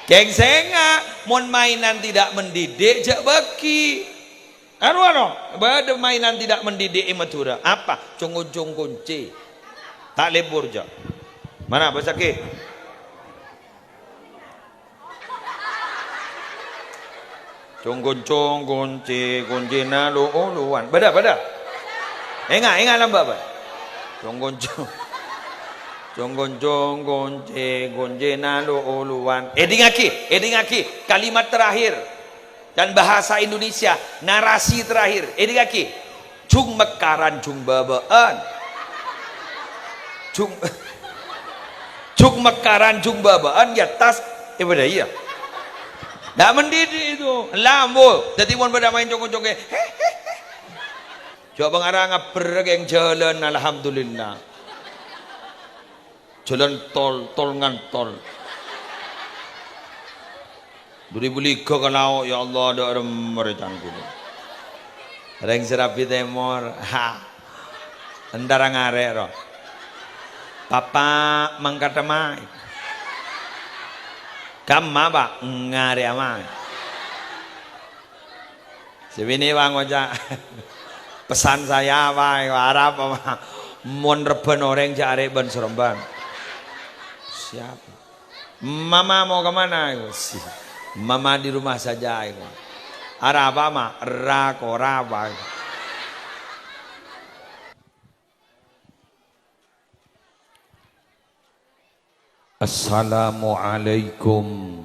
Gengsenga, mon mainan tidak mendidik jak baki. Anu bade mainan tidak mendidik imatura. Apa? Cunggun kunci. Tak lebur jak. Mana bahasa ke? Cunggun kunci na luan. Bada. Enggak lamba apa? Cunggun na luan. Edingaki kalimat terakhir dan bahasa Indonesia narasi terakhir. Edingaki cung mekaran cung babaan. Cung mekaran cung babaan ya tas beda iya. Nggak mendidik itu lambo jadi mau pada main congke coba ngarang yang jalan alhamdulillah jalan tol ngantol 2003 kalau ya Allah ada merecangku reng serapi temor endara ngarek roh papa mangkata mai kamma ba ngare ama sebini bang oja pesan saya apa Arab apa mon reben orang jare ben Seremban siap mama mau kemana mama di rumah saja Arab apa rakoraba Assalamualaikum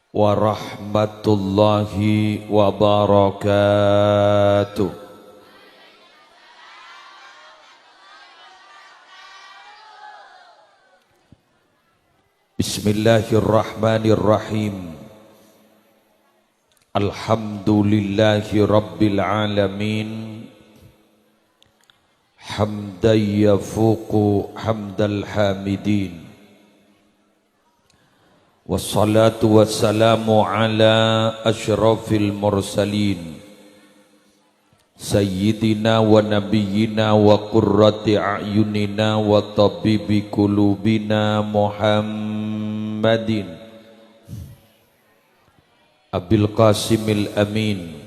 warahmatullahi wabarakatuh. Bismillahirrahmanirrahim. Alhamdulillahi rabbil alamin. Hamdan yafuqu hamdal hamidin. Wassalatu wassalamu ala asyrafil mursalin Sayyidina wa nabiyyina wa qurrati a'yunina wa tabibi kulubina Muhammadin Abil Qasimil Amin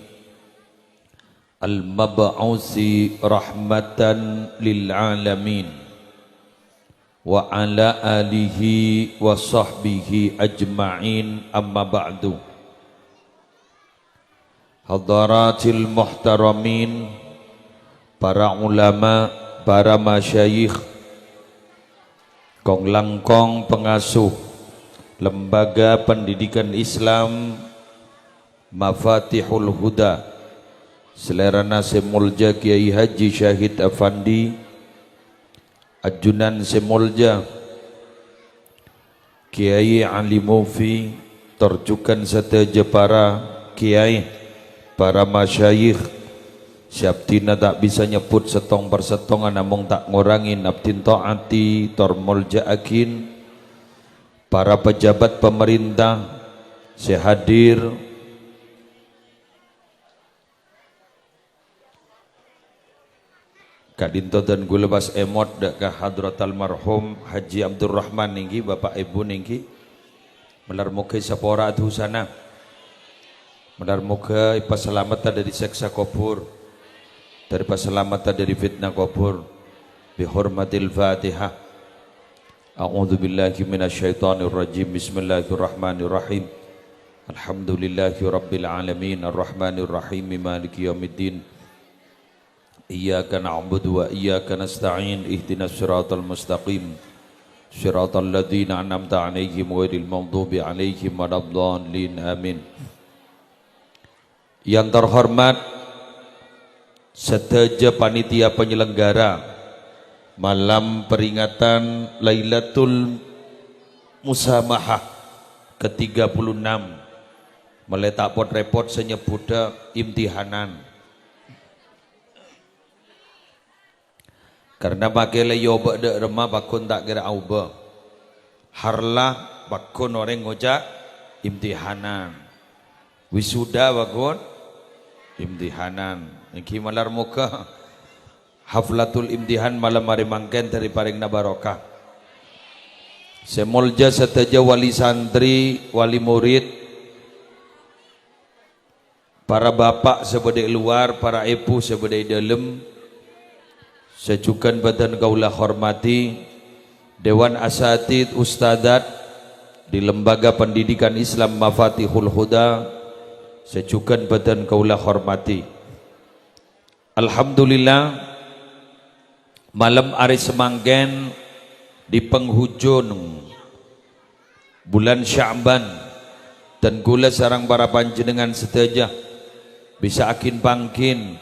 Al-Mab'usi rahmatan lil alamin wa ala alihi wa sahbihi ajma'in amma ba'du. Hadaratil muhtaramin, para ulama, para masyayikh, kong langkong pengasuh Lembaga Pendidikan Islam Mafatihul Huda Selerana Semulja Kiai Haji Syahid Afandi, Ajunan Semulja Kiai Ali Mufi, terjukan seteja para kiai, para masyayikh, siaptina tak bisa nyebut setong persetongan namung tak ngurangin abdin taati tormulja akin, para pejabat pemerintah sehadir Kadinto dan gue lepas emot ke hadrat almarhum Haji Abdurrahman ninggi bapak ibu ninggi melar muka sapora adhusana melar muka ipasalamata dari seksa kubur dari pasalamata dari fitnah kubur bihormatil fatihah a'udzu billahi minasyaitonir rajim bismillahirrahmanirrahim alhamdulillahi rabbil alamin arrahmanir rahim maliki yaumiddin Iyyaka na'budu wa iyyaka nasta'in ihdinas siratal mustaqim siratal ladzina an'amta 'alaihim ghairil maghdubi 'alaihim waladdallin amin. Yang terhormat seteja panitia penyelenggara malam peringatan Lailatul Musamahah ke-36 meletak pot repot senyebuda imtihanan karena pakai leyo bade remah bakun tak kira auba harlah bakun orang ngojak imtihanan wisuda bakun imtihanan iki malar muka haflatul imtihan malam hari mangken dari paring barokah. 10 semolja seteja wali santri, wali murid, para bapak sebedai luar, para ibu sebedai dalam, sejukan badan kaulah hormati, Dewan Asatid Ustadat di Lembaga Pendidikan Islam Mafatihul Huda, sejukan badan kaulah hormati. Alhamdulillah, malam hari semanggen di penghujung bulan Sya'ban dan gula sarang para panjenengan seteja bisa akin pangkin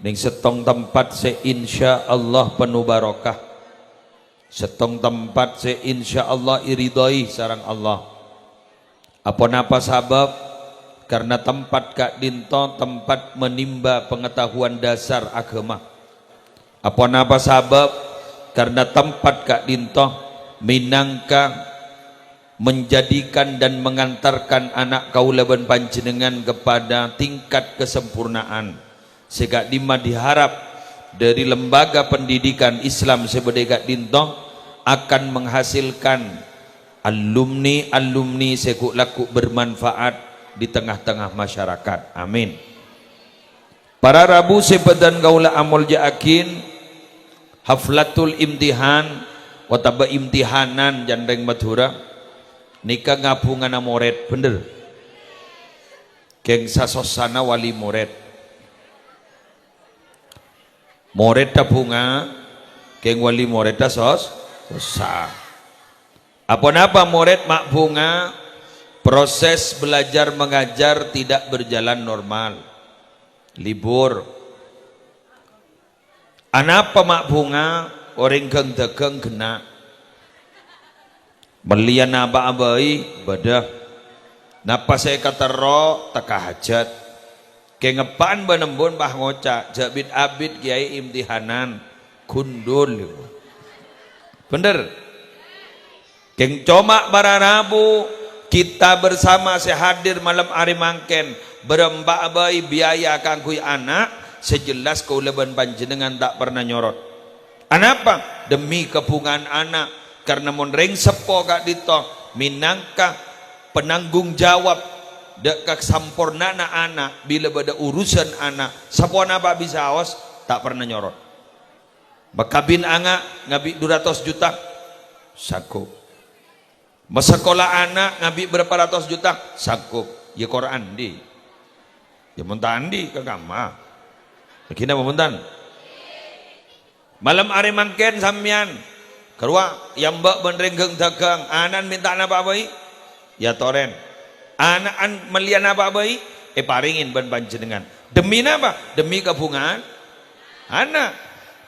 ning setong tempat se insya Allah penuh barokah, setong tempat se insya Allah iridai sarang Allah. Apa napa sabab? Karena tempat kak dinto tempat menimba pengetahuan dasar agama. Apa napa sabab? Karena tempat kak dinto minangka menjadikan dan mengantarkan anak kaulaban panjenengan kepada tingkat kesempurnaan. Sehingga dima diharap dari lembaga pendidikan Islam sebagai kak dinto akan menghasilkan alumni sekuk laku bermanfaat di tengah-tengah masyarakat. Amin. Para Rabu sebadan kaula amol jaakin haflatul imtihan wataba imtihanan jandeng Madura nikah ngabungan moret bener geng sasosana wali moret tabunga geng wali moret sosah apa napa moret mak bunga proses belajar mengajar tidak berjalan normal, libur. Anapa mak bunga orang geng dagang kena melian napa abai badah napa saya kata roh teka hajat kengepan benembun bah ngocak jabit abid kiai imtihanan kundul bener keng comak baranabu kita bersama sehadir malam hari mangken berembak abai biaya kangkui anak sejelas kauleban panjenengan tak pernah nyorot. Anapa? Demi kepungan anak karena monreng sepo kak dito minangka penanggung jawab dek sampurna anak bila pada urusan anak sapona apa bisa awas tak pernah nyorot. Bakabin anak ngabi 200 juta sakup. Sekolah anak ngabi berapa ratus juta sakup. Ya Quran di ya muntan di ke kama kina muntan malam hari mangken samyan kerua yang mbak benrenggeng dagang anan minta apa bayi ya toren anak melian apa bayi paringin ban panjenengan demi apa demi kebungaan anak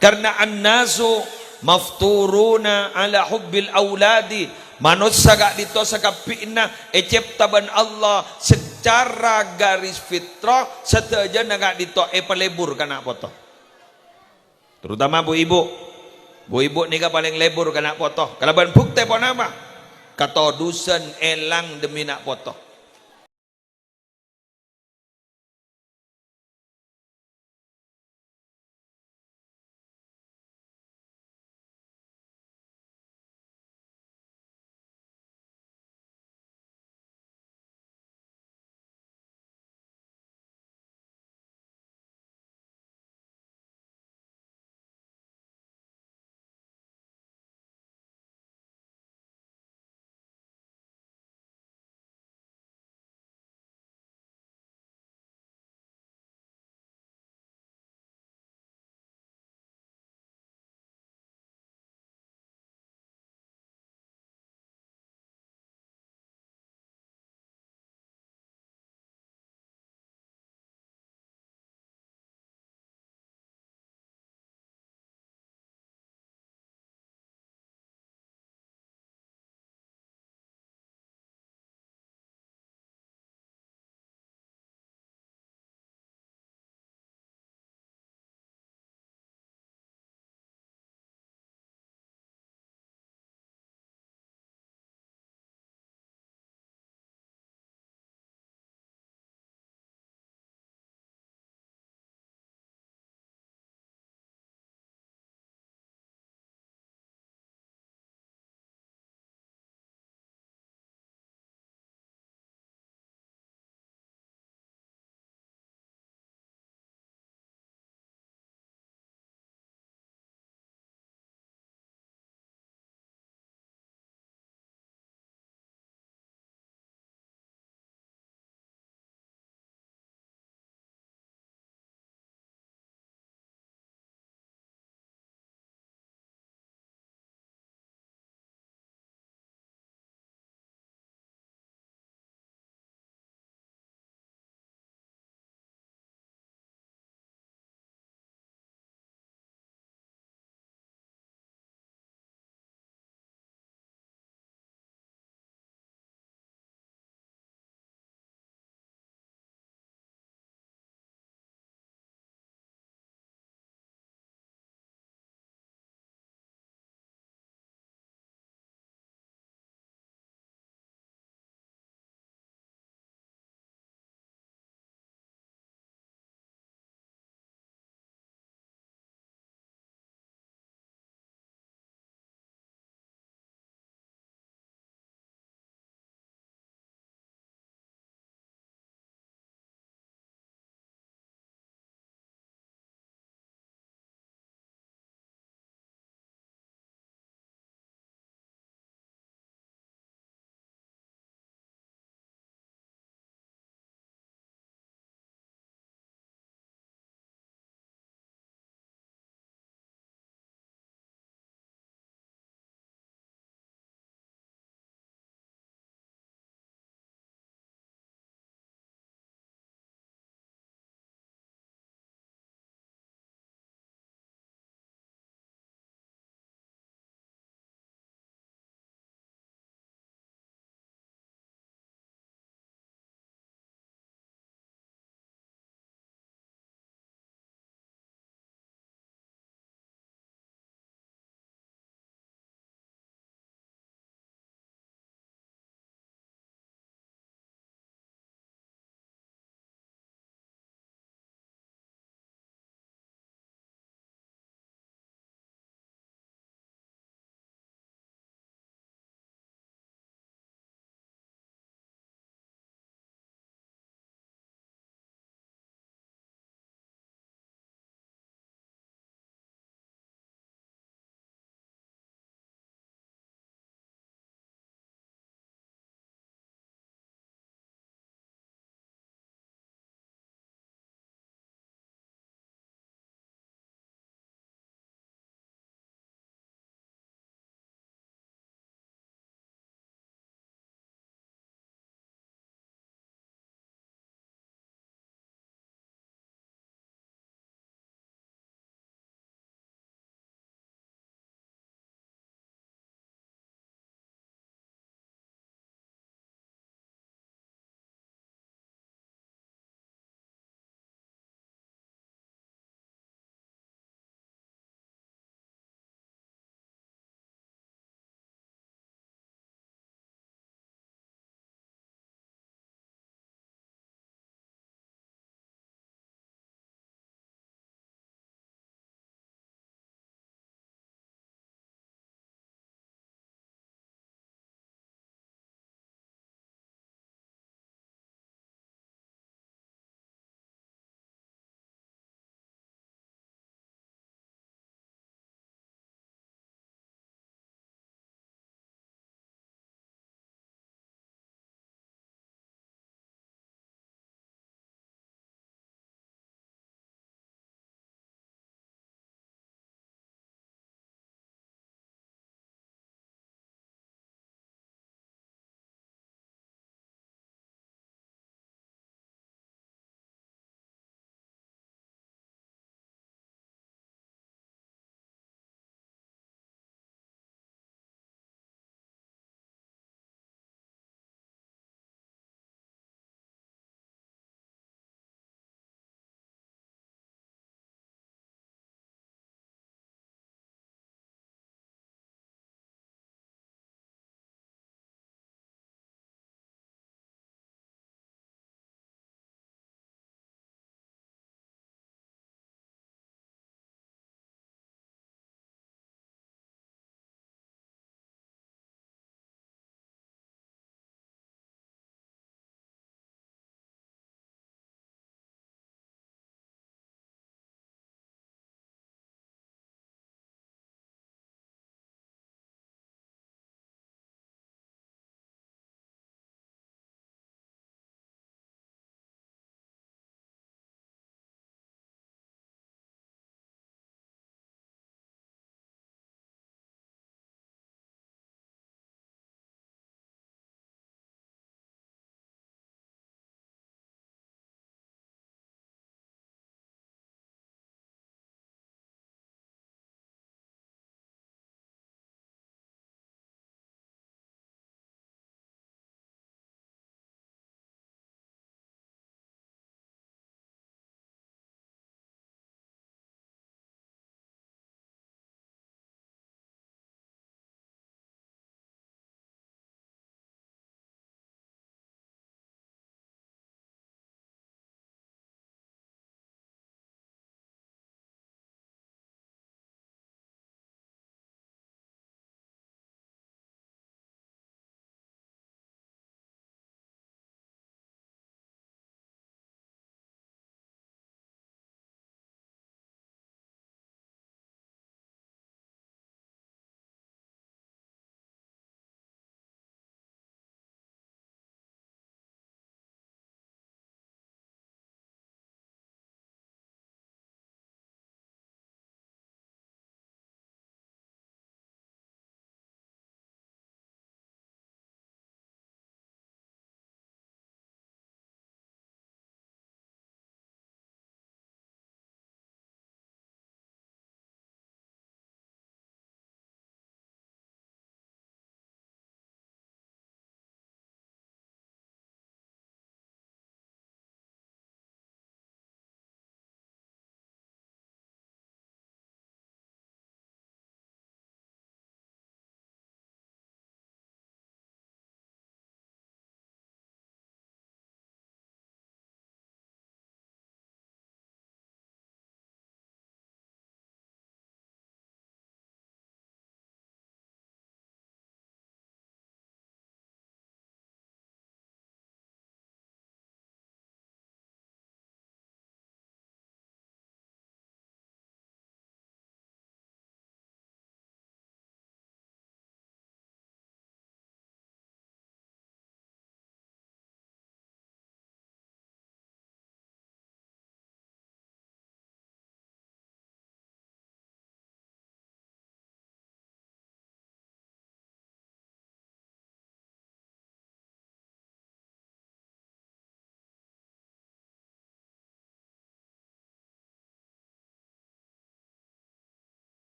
karena annasu mafturuna ala hubbil auladi manusia gak dito sakapina eciptaban Allah secara garis fitrah seteja gak dito pelebur kana foto terutama bu ibu nika paling lebur kana foto kalaban bukti pon apa katodusan elang demi nak foto